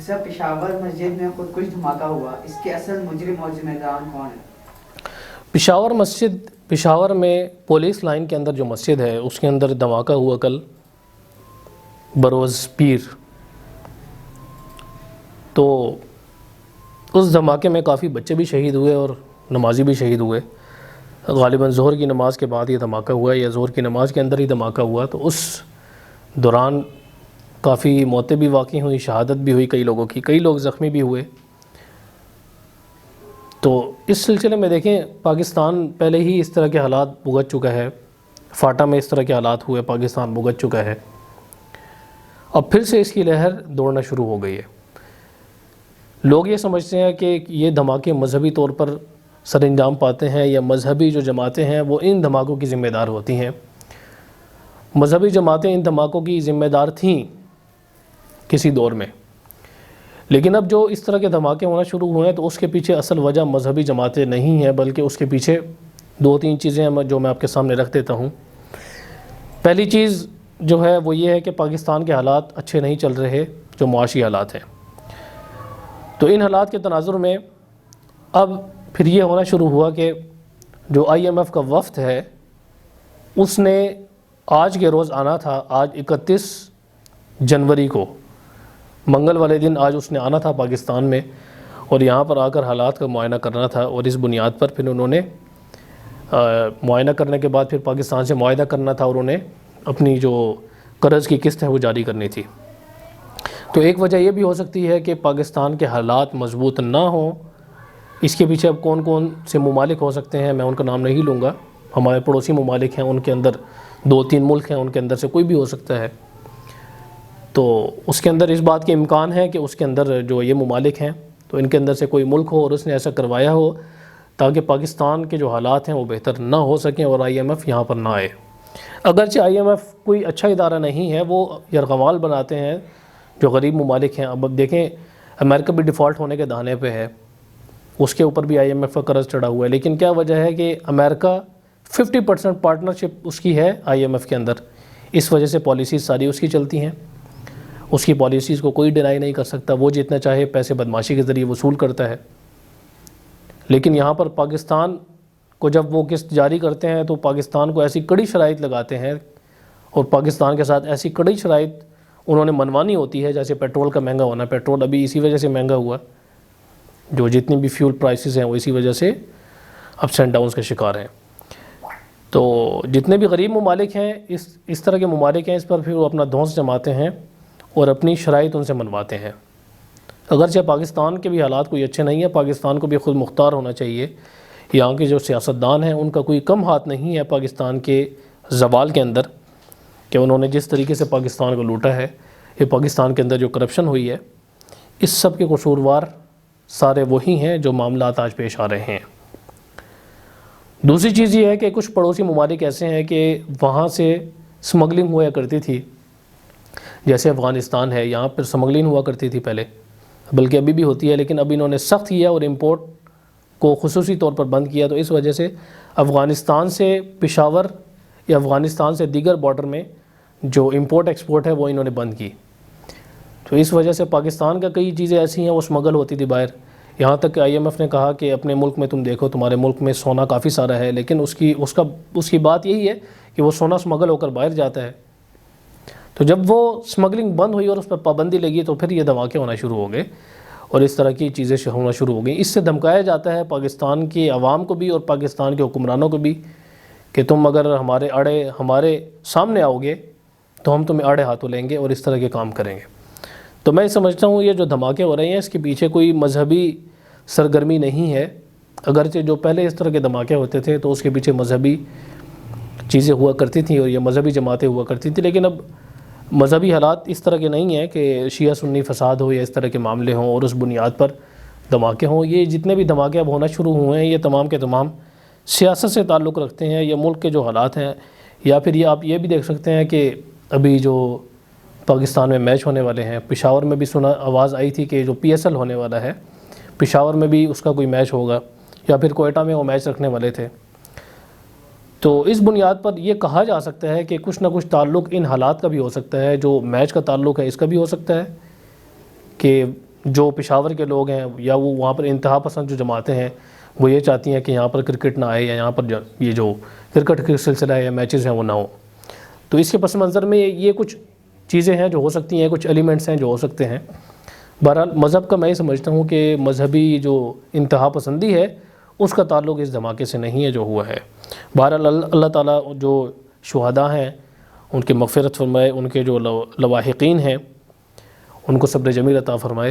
جیسا پشاور مسجد میں خود کچھ دھماکہ ہوا، اس کے اصل مجرم اور ذمہ دار کون ہے؟ پشاور میں پولیس لائن کے اندر جو مسجد ہے اس کے اندر دھماکہ ہوا کل بروز پیر. تو اس دھماکے میں کافی بچے بھی شہید ہوئے اور نمازی بھی شہید ہوئے. غالباً ظہر کی نماز کے بعد یہ دھماکہ ہوا یا ظہر کی نماز کے اندر ہی دھماکہ ہوا. تو اس دوران کافی موتیں بھی واقع ہوئی، شہادت بھی ہوئی کئی لوگوں کی، کئی لوگ زخمی بھی ہوئے. تو اس سلسلے میں دیکھیں پاکستان پہلے ہی اس طرح کے حالات بھگت چکا ہے. فاٹا میں اس طرح کے حالات ہوئے، پاکستان بھگت چکا ہے. اب پھر سے اس کی لہر دوڑنا شروع ہو گئی ہے. لوگ یہ سمجھتے ہیں کہ یہ دھماکے مذہبی طور پر سر انجام پاتے ہیں یا مذہبی جو جماعتیں ہیں وہ ان دھماکوں کی ذمہ دار ہوتی ہیں. مذہبی جماعتیں ان دھماکوں کی ذمہ دار تھیں کسی دور میں، لیکن اب جو اس طرح کے دھماکے ہونا شروع ہوئے ہیں تو اس کے پیچھے اصل وجہ مذہبی جماعتیں نہیں ہیں، بلکہ اس کے پیچھے 2-3 چیزیں ہیں جو میں آپ کے سامنے رکھ دیتا ہوں. پہلی چیز جو ہے وہ یہ ہے کہ پاکستان کے حالات اچھے نہیں چل رہے، جو معاشی حالات ہیں. تو ان حالات کے تناظر میں اب پھر یہ ہونا شروع ہوا کہ جو IMF کا وفد ہے اس نے آج کے روز آنا تھا. آج 31 جنوری کو منگل والے دن آج اس نے آنا تھا پاکستان میں، اور یہاں پر آ کر حالات کا معائنہ کرنا تھا. اور اس بنیاد پر پھر انہوں نے معائنہ کرنے کے بعد پھر پاکستان سے معاہدہ کرنا تھا، اور انہیں اپنی جو قرض کی قسط ہے وہ جاری کرنی تھی. تو ایک وجہ یہ بھی ہو سکتی ہے کہ پاکستان کے حالات مضبوط نہ ہوں. اس کے پیچھے اب کون کون سے ممالک ہو سکتے ہیں میں ان کا نام نہیں لوں گا. ہمارے پڑوسی ممالک ہیں، ان کے اندر 2-3 ملک ہیں، ان کے اندر سے کوئی بھی ہو سکتا ہے. تو اس کے اندر اس بات کے امکان ہے کہ اس کے اندر جو یہ ممالک ہیں تو ان کے اندر سے کوئی ملک ہو اور اس نے ایسا کروایا ہو تاکہ پاکستان کے جو حالات ہیں وہ بہتر نہ ہو سکیں اور IMF یہاں پر نہ آئے. اگرچہ IMF کوئی اچھا ادارہ نہیں ہے، وہ یرغمال بناتے ہیں جو غریب ممالک ہیں. اب دیکھیں امریکہ بھی ڈیفالٹ ہونے کے دہانے پہ ہے، اس کے اوپر بھی IMF کا قرض چڑھا ہوا ہے. لیکن کیا وجہ ہے کہ امریکہ 50% پارٹنرشپ اس کی ہے IMF کے اندر، اس وجہ سے پالیسیز ساری اس کی چلتی ہیں. اس کی پالیسیز کو کوئی ڈینائی نہیں کر سکتا. وہ جتنا چاہے پیسے بدماشی کے ذریعے وصول کرتا ہے. لیکن یہاں پر پاکستان کو جب وہ قسط جاری کرتے ہیں تو پاکستان کو ایسی کڑی شرائط لگاتے ہیں، اور پاکستان کے ساتھ ایسی کڑی شرائط انہوں نے منوانی ہوتی ہے. جیسے پیٹرول کا مہنگا ہونا، پیٹرول ابھی اسی وجہ سے مہنگا ہوا، جو جتنی بھی فیول پرائسز ہیں وہ اسی وجہ سے اپس اینڈ ڈاؤنز کے شکار ہیں. تو جتنے بھی غریب ممالک ہیں اس طرح کے ممالک ہیں، اس پر پھر وہ اپنا دھونس جماتے ہیں اور اپنی شرائط ان سے منواتے ہیں. اگرچہ پاکستان کے بھی حالات کوئی اچھے نہیں ہیں، پاکستان کو بھی خود مختار ہونا چاہیے. یہاں کے جو سیاستدان ہیں ان کا کوئی کم ہاتھ نہیں ہے پاکستان کے زوال کے اندر، کہ انہوں نے جس طریقے سے پاکستان کو لوٹا ہے، یہ پاکستان کے اندر جو کرپشن ہوئی ہے، اس سب کے قصوروار سارے وہی ہیں جو معاملات آج پیش آ رہے ہیں. دوسری چیز یہ ہے کہ کچھ پڑوسی ممالک ایسے ہیں کہ وہاں سے سمگلنگ ہوا کرتی تھی. جیسے افغانستان ہے، یہاں پر سمگلنگ ہوا کرتی تھی پہلے، بلکہ ابھی بھی ہوتی ہے، لیکن ابھی انہوں نے سخت کیا اور امپورٹ کو خصوصی طور پر بند کیا. تو اس وجہ سے افغانستان سے پشاور یا افغانستان سے دیگر بارڈر میں جو امپورٹ ایکسپورٹ ہے وہ انہوں نے بند کی. تو اس وجہ سے پاکستان کا کئی چیزیں ایسی ہیں وہ سمگل ہوتی تھی باہر. یہاں تک کہ IMF نے کہا کہ اپنے ملک میں تم دیکھو، تمہارے ملک میں سونا کافی سارا ہے، لیکن اس کی بات یہی ہے کہ وہ سونا سمگل ہو کر باہر جاتا ہے. تو جب وہ سمگلنگ بند ہوئی اور اس پر پابندی لگی تو پھر یہ دھماکے ہونا شروع ہو گئے اور اس طرح کی چیزیں ہونا شروع ہو گئیں. اس سے دھمکایا جاتا ہے پاکستان کی عوام کو بھی اور پاکستان کے حکمرانوں کو بھی کہ تم اگر ہمارے سامنے آؤ گے تو ہم تمہیں آڑے ہاتھوں لیں گے اور اس طرح کے کام کریں گے. تو میں سمجھتا ہوں یہ جو دھماکے ہو رہے ہیں اس کے پیچھے کوئی مذہبی سرگرمی نہیں ہے. اگرچہ جو پہلے اس طرح کے دھماکے ہوتے تھے تو اس کے پیچھے مذہبی چیزیں ہوا کرتی تھیں اور یہ مذہبی جماعتیں ہوا کرتی تھیں. لیکن اب مذہبی حالات اس طرح کے نہیں ہیں کہ شیعہ سنی فساد ہو یا اس طرح کے معاملے ہوں اور اس بنیاد پر دھماکے ہوں. یہ جتنے بھی دھماکے اب ہونا شروع ہوئے ہیں یہ تمام کے تمام سیاست سے تعلق رکھتے ہیں، یا ملک کے جو حالات ہیں، یا پھر یہ آپ یہ بھی دیکھ سکتے ہیں کہ ابھی جو پاکستان میں میچ ہونے والے ہیں، پشاور میں بھی آواز آئی تھی کہ جو PSL ہونے والا ہے پشاور میں بھی اس کا کوئی میچ ہوگا، یا پھر کوئٹہ میں وہ میچ رکھنے والے تھے. تو اس بنیاد پر یہ کہا جا سکتا ہے کہ کچھ نہ کچھ تعلق ان حالات کا بھی ہو سکتا ہے، جو میچ کا تعلق ہے اس کا بھی ہو سکتا ہے کہ جو پشاور کے لوگ ہیں یا وہ وہاں پر انتہا پسند جو جماعتیں ہیں وہ یہ چاہتی ہیں کہ یہاں پر کرکٹ نہ آئے یا یہاں پر یہ جو کرکٹ کے سلسلہ ہے یا میچز ہیں وہ نہ ہوں. تو اس کے پس منظر میں یہ کچھ چیزیں ہیں جو ہو سکتی ہیں, کچھ ایلیمنٹس ہیں جو ہو سکتے ہیں. بہرحال مذہب کا میں یہ سمجھتا ہوں کہ مذہبی جو انتہا پسندی ہے اس کا تعلق اس دھماکے سے نہیں ہے جو ہوا ہے. بہرحال اللہ تعالیٰ جو شہداء ہیں ان کی مغفرت فرمائے, ان کے جو لواحقین ہیں ان کو صبر جمیل عطا فرمائے.